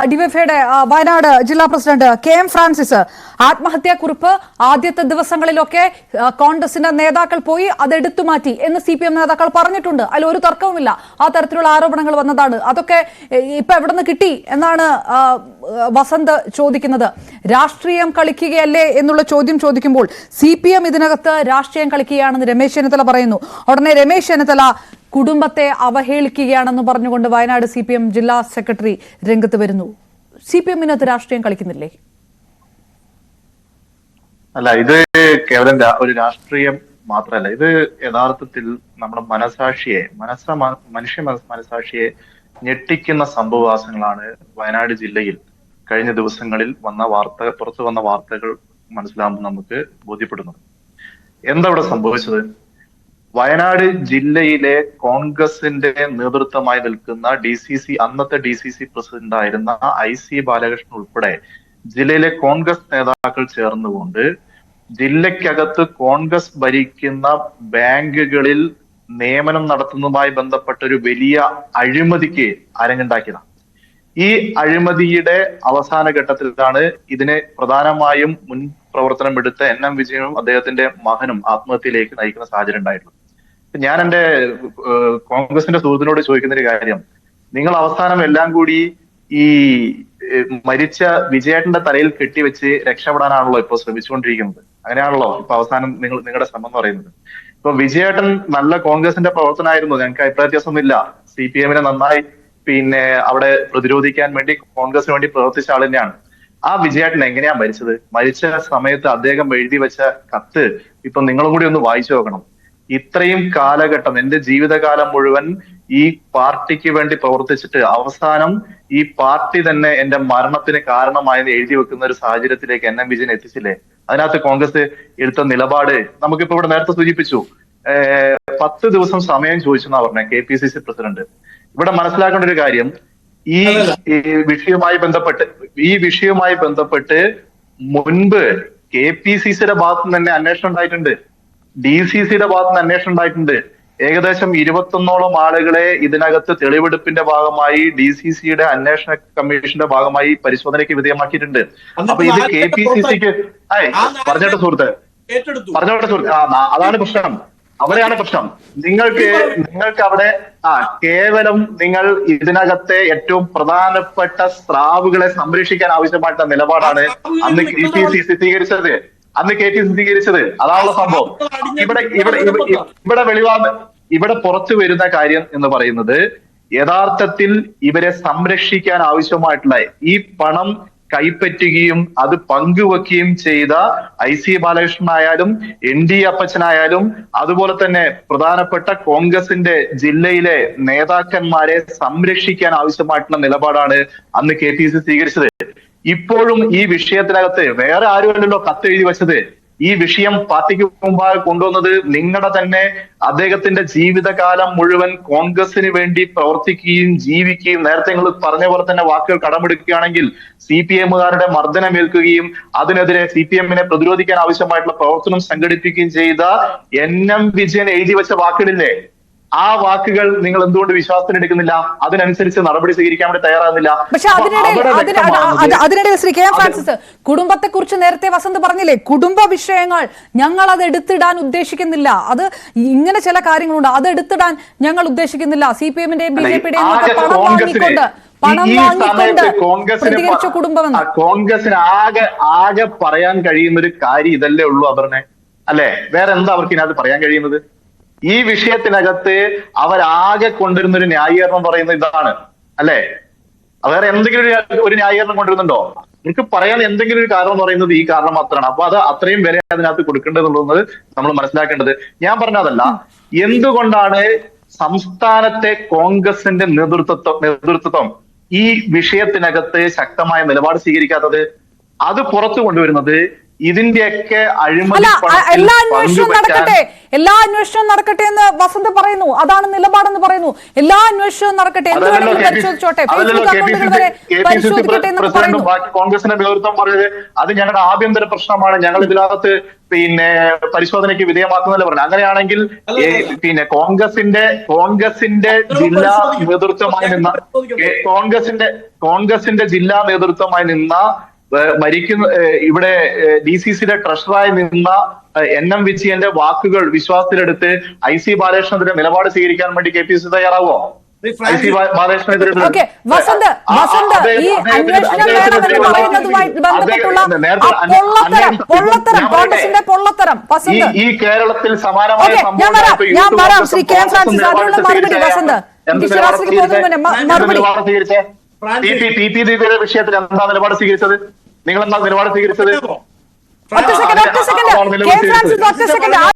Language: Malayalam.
ഡിവൈഎഫ്ഐയുടെ വയനാട് ജില്ലാ പ്രസിഡന്റ് KM ഫ്രാൻസിസ്. ആത്മഹത്യാക്കുറിപ്പ് ആദ്യത്തെ ദിവസങ്ങളിലൊക്കെ കോൺഗ്രസിന്റെ നേതാക്കൾ പോയി അതെടുത്തു മാറ്റി എന്ന് CPM നേതാക്കൾ പറഞ്ഞിട്ടുണ്ട്. അതിൽ ഒരു തർക്കവുമില്ല. ആ തരത്തിലുള്ള ആരോപണങ്ങൾ വന്നതാണ്. അതൊക്കെ ഇപ്പൊ എവിടെ നിന്ന് കിട്ടി എന്നാണ് വസന്ത് ചോദിക്കുന്നത്. രാഷ്ട്രീയം കളിക്കുകയല്ലേ എന്നുള്ള ചോദ്യം ചോദിക്കുമ്പോൾ CPM ഇതിനകത്ത് രാഷ്ട്രീയം കളിക്കുകയാണെന്ന് രമേശ് ചെന്നിത്തല പറയുന്നു. ഉടനെ രമേശ് ചെന്നിത്തല കുടുംബത്തെ അവഹേളിക്കുകയാണെന്ന് പറഞ്ഞുകൊണ്ട് വയനാട് CPM ജില്ലാ സെക്രട്ടറി രംഗത്ത് വരുന്നു. CPM-നകത്ത് രാഷ്ട്രീയം കളിക്കുന്നില്ലേ? അല്ല, ഇത് കേവലം ഒരു രാഷ്ട്രീയം മാത്രമല്ല. ഇത് യഥാർത്ഥത്തിൽ നമ്മുടെ മനുഷ്യ മനസാക്ഷിയെ ഞെട്ടിക്കുന്ന സംഭവവാസങ്ങളാണ് വയനാട് ജില്ലയിൽ കഴിഞ്ഞ ദിവസങ്ങളിൽ പുറത്തു വന്ന വാർത്തകൾ മനസ്സിലാകുമ്പോൾ നമുക്ക് ബോധ്യപ്പെടുന്നത്. എന്താ ഇവിടെ സംഭവിച്ചത്? വയനാട് ജില്ലയിലെ കോൺഗ്രസിന്റെ നേതൃത്വമായി നിൽക്കുന്ന അന്നത്തെ DCC പ്രസിഡന്റ് ആയിരുന്ന IC ബാലകൃഷ്ണൻ ഉൾപ്പെടെ ജില്ലയിലെ കോൺഗ്രസ് നേതാക്കൾ ചേർന്നുകൊണ്ട് ജില്ലയ്ക്കകത്ത് കോൺഗ്രസ് ഭരിക്കുന്ന ബാങ്കുകളിൽ നിയമനം നടത്തുന്നതുമായി ബന്ധപ്പെട്ട ഒരു വലിയ അഴിമതിക്ക് അരങ്ങുണ്ടാക്കിയതാണ്. ഈ അഴിമതിയുടെ അവസാന ഘട്ടത്തിലാണ് ഇതിനെ പ്രധാനമായും മുൻ പ്രവർത്തനം എടുത്ത NM വിജയനും അദ്ദേഹത്തിന്റെ മകനും ആത്മഹത്യയിലേക്ക് നയിക്കുന്ന സാഹചര്യം ഉണ്ടായിട്ടുള്ളത്. ഞാൻ എന്റെ കോൺഗ്രസിന്റെ സുഹൃത്തിനോട് ചോദിക്കുന്ന ഒരു കാര്യം, നിങ്ങൾ അവസാനം എല്ലാം കൂടി ഈ മരിച്ച വിജയേട്ടന്റെ തലയിൽ കെട്ടിവെച്ച് രക്ഷപ്പെടാനാണല്ലോ ഇപ്പൊ ശ്രമിച്ചുകൊണ്ടിരിക്കുന്നത്. അങ്ങനെയാണല്ലോ ഇപ്പൊ അവസാനം നിങ്ങളുടെ ശ്രമം എന്ന് പറയുന്നത്. ഇപ്പൊ വിജയേട്ടൻ നല്ല കോൺഗ്രസിന്റെ പ്രവർത്തനമായിരുന്നു, ഞങ്ങൾക്ക് അഭിപ്രായ വ്യത്യാസമൊന്നുമില്ല. CPM-നെ നന്നായി അവിടെ പ്രതിരോധിക്കാൻ വേണ്ടി കോൺഗ്രസിന് വേണ്ടി പ്രവർത്തിച്ച ആൾ തന്നെയാണ്. ആ വിജയേട്ടൻ എങ്ങനെയാ മരിച്ചത്? മരിച്ച സമയത്ത് അദ്ദേഹം എഴുതി വെച്ച കത്ത് ഇപ്പൊ നിങ്ങളും കൂടി ഒന്ന് വായിച്ചു നോക്കണം. ഇത്രയും കാലഘട്ടം, എന്റെ ജീവിതകാലം മുഴുവൻ ഈ പാർട്ടിക്ക് വേണ്ടി പ്രവർത്തിച്ചിട്ട് അവസാനം ഈ പാർട്ടി തന്നെ എന്റെ മരണത്തിന് കാരണമായെന്ന് എഴുതി വെക്കുന്ന ഒരു സാഹചര്യത്തിലേക്ക് NM വിജയൻ എത്തിച്ചില്ലേ? അതിനകത്ത് കോൺഗ്രസ് എടുത്ത നിലപാട് നമുക്കിപ്പോ ഇവിടെ നേരത്തെ സൂചിപ്പിച്ചു. 10 ദിവസം സമയം ചോദിച്ചെന്നാ പറഞ്ഞ KPCC പ്രസിഡന്റ്. ഇവിടെ മനസ്സിലാക്കേണ്ട ഒരു കാര്യം, ഈ വിഷയവുമായി ബന്ധപ്പെട്ട് മുൻപ് KPCC-യുടെ ഭാഗത്ത് നിന്ന് തന്നെ അന്വേഷണം ഉണ്ടായിട്ടുണ്ട്. DCC-യുടെ ഭാഗത്ത് നിന്ന് അന്വേഷണം ഉണ്ടായിട്ടുണ്ട്. ഏകദേശം 21ഓളം ആളുകളെ ഇതിനകത്ത് തെളിവെടുപ്പിന്റെ ഭാഗമായി DCC-യുടെ അന്വേഷണ കമ്മീഷന്റെ ഭാഗമായി പരിശോധനയ്ക്ക് വിധേയമാക്കിയിട്ടുണ്ട്. അപ്പൊ ഇത് KPCC-ക്ക് പറഞ്ഞോട്ടെ സുഹൃത്ത്, അതാണ് പ്രശ്നം. അവിടെയാണ് പ്രശ്നം. നിങ്ങൾക്ക് അവിടെ കേവലം നിങ്ങൾ ഇതിനകത്തെ ഏറ്റവും പ്രധാനപ്പെട്ട സ്രാവുകളെ സംരക്ഷിക്കാൻ ആവശ്യമായിട്ടുള്ള നിലപാടാണ് അന്ന് KPCC സ്വീകരിച്ചത്. അതാണുള്ള സംഭവം. ഇവിടെ പുറത്തു വരുന്ന കാര്യം എന്ന് പറയുന്നത്, യഥാർത്ഥത്തിൽ ഇവരെ സംരക്ഷിക്കാൻ ആവശ്യമായിട്ടുള്ള ഈ പണം കൈപ്പറ്റുകയും അത് പങ്കുവെക്കുകയും ചെയ്ത IC ബാലകൃഷ്ണനായാലും ND അപ്പച്ചനായാലും അതുപോലെ തന്നെ പ്രധാനപ്പെട്ട കോൺഗ്രസിന്റെ ജില്ലയിലെ നേതാക്കന്മാരെ സംരക്ഷിക്കാൻ ആവശ്യമായിട്ടുള്ള നിലപാടാണ് അന്ന് KPCC സ്വീകരിച്ചത്. ഇപ്പോഴും ഈ വിഷയത്തിനകത്ത് വേറെ ആരുമല്ലല്ലോ കത്തെഴുതി വെച്ചത്. ഈ വിഷയം പാർട്ടിക്ക് മുമ്പാകെ കൊണ്ടുവന്നത് നിങ്ങളുടെ തന്നെ അദ്ദേഹത്തിന്റെ ജീവിതകാലം മുഴുവൻ കോൺഗ്രസിന് വേണ്ടി പ്രവർത്തിക്കുകയും ജീവിക്കുകയും, നേരത്തെ നിങ്ങൾ പറഞ്ഞ പോലെ തന്നെ വാക്കുകൾ കടമെടുക്കുകയാണെങ്കിൽ CPM-കാരുടെ മർദ്ദനമേൽക്കുകയും അതിനെതിരെ CPM-നെ പ്രതിരോധിക്കാൻ ആവശ്യമായിട്ടുള്ള പ്രവർത്തനം സംഘടിപ്പിക്കുകയും ചെയ്ത NM വിജയൻ എഴുതി വെച്ച വാക്കുകളില്ലേ, ആ വാക്കുകൾ നിങ്ങൾ എന്തുകൊണ്ട് വിശ്വാസത്തിലെടുക്കുന്നില്ല? അതിനനുസരിച്ച് നടപടി സ്വീകരിക്കാൻ വേണ്ടി തയ്യാറാകുന്നില്ല. പക്ഷെ അതിനിടെ ശ്രീ KM ഫ്രാൻസിസ്, കുടുംബത്തെ കുറിച്ച് നേരത്തെ വസന്ത് പറഞ്ഞില്ലേ, കുടുംബ വിഷയങ്ങൾ ഞങ്ങൾ അത് എടുത്തിടാൻ ഉദ്ദേശിക്കുന്നില്ല. അത് ഇങ്ങനെ ചില കാര്യങ്ങളുണ്ട്, അത് എടുത്തിടാൻ ഞങ്ങൾ ഉദ്ദേശിക്കുന്നില്ല. CPM-ന്റെയും BJP-യുടെയും പ്രതികരിച്ച കുടുംബമെന്ന് കോൺഗ്രസിന് ആകെ പറയാൻ കഴിയുന്ന ഒരു കാര്യം ഇതല്ലേ ഉള്ളൂ അപർണെ, അല്ലെ? വേറെ എന്താ അവർക്ക് ഇതിനകത്ത് പറയാൻ കഴിയുന്നത്? ഈ വിഷയത്തിനകത്ത് അവരാകെ കൊണ്ടുവരുന്ന ഒരു ന്യായീകരണം പറയുന്നത് ഇതാണ്, അല്ലെ? വേറെ എന്തെങ്കിലും ഒരു ന്യായീകരണം കൊണ്ടുവരുന്നുണ്ടോ? എനിക്ക് പറയാൻ എന്തെങ്കിലും ഒരു കാരണം എന്ന് പറയുന്നത് ഈ കാരണം മാത്രമാണ്. അപ്പൊ അത് അത്രയും വില അതിനകത്ത് കൊടുക്കേണ്ടതെന്നുള്ളത് നമ്മൾ മനസ്സിലാക്കേണ്ടത്. ഞാൻ പറഞ്ഞതല്ല, എന്തുകൊണ്ടാണ് സംസ്ഥാനത്തെ കോൺഗ്രസിന്റെ നേതൃത്വം ഈ വിഷയത്തിനകത്ത് ശക്തമായ നിലപാട് സ്വീകരിക്കാത്തത്? അത് പുറത്തു കൊണ്ടുവരുന്നത് ഇതിന്റെയൊക്കെ അഴിമതി അല്ല, പണത്തിൽ എല്ലാ അന്വേഷണവും പങ്കുപറ്റാൻ നടക്കട്ടെ, എല്ലാ അന്വേഷണവും നടക്കട്ടെ എന്ന് വസന്ത് പറയുന്നു. അതാണ് നിലപാടെന്ന് പറയുന്നു. എല്ലാ അന്വേഷണവും നടക്കട്ടെ, എന്ത് വേണമെങ്കിലും പരിശോധിച്ചോട്ടെ, ഫേസ്ബുക്ക് അക്കൗണ്ടുകൾ വരെ പരിശോധിക്കട്ടെ എന്നൊക്കെ പറയുന്നു. കോൺഗ്രസിന്റെ നേതൃത്വം പറയുന്നത് അത് ഞങ്ങളുടെ ആഭ്യന്തര പ്രശ്നമാണ്, ഞങ്ങൾ ഇതിനകത്ത് പിന്നെ പരിശോധനയ്ക്ക് വിധേയമാക്കുന്നതല്ല പറഞ്ഞു. അങ്ങനെയാണെങ്കിൽ പിന്നെ കോൺഗ്രസിന്റെ ജില്ലാ നേതൃത്വമായി നിന്ന കോൺഗ്രസിന്റെ ജില്ലാ നേതൃത്വമായി നിന്ന മരിക്കുന്ന ഇവിടെ DCCയുടെ ട്രഷററായി നിന്ന NM വിജയന്റെ വാക്കുകൾ വിശ്വാസത്തിലെടുത്ത് IC ബാലകൃഷ്ണന്റെ നിലപാട് സ്വീകരിക്കാൻ വേണ്ടി KPCC തയ്യാറാവോ? IC ബാലകൃഷ്ണനെതിരെ വസന്ത് ഈ അന്വേഷണം വേണമെന്ന് പറയുന്നതുമായി ബന്ധപ്പെട്ടുള്ള പൊള്ളത്തരം, കോൺഗ്രസിന്റെ പൊള്ളത്തരം വസന്ത് ഈ കേരളത്തിൽ സമാനമായ ഞാൻ വരാം ശ്രീ KM ഫ്രാൻസിസ്, അതിനുള്ള മറുപടി വസന്ത് വിശ്വാസത്തിലേക്ക് പോകുന്നതിന് മറുപടി. PP ദീപയുടെ വിഷയത്തിൽ എന്താ നിലപാട് സ്വീകരിച്ചത്? നിങ്ങൾ എന്താ നിലപാട് സ്വീകരിച്ചത്? ഒറ്റ സെക്കൻഡ് KM ഫ്രാൻസിസ്, ഒറ്റ സെക്കൻഡ്.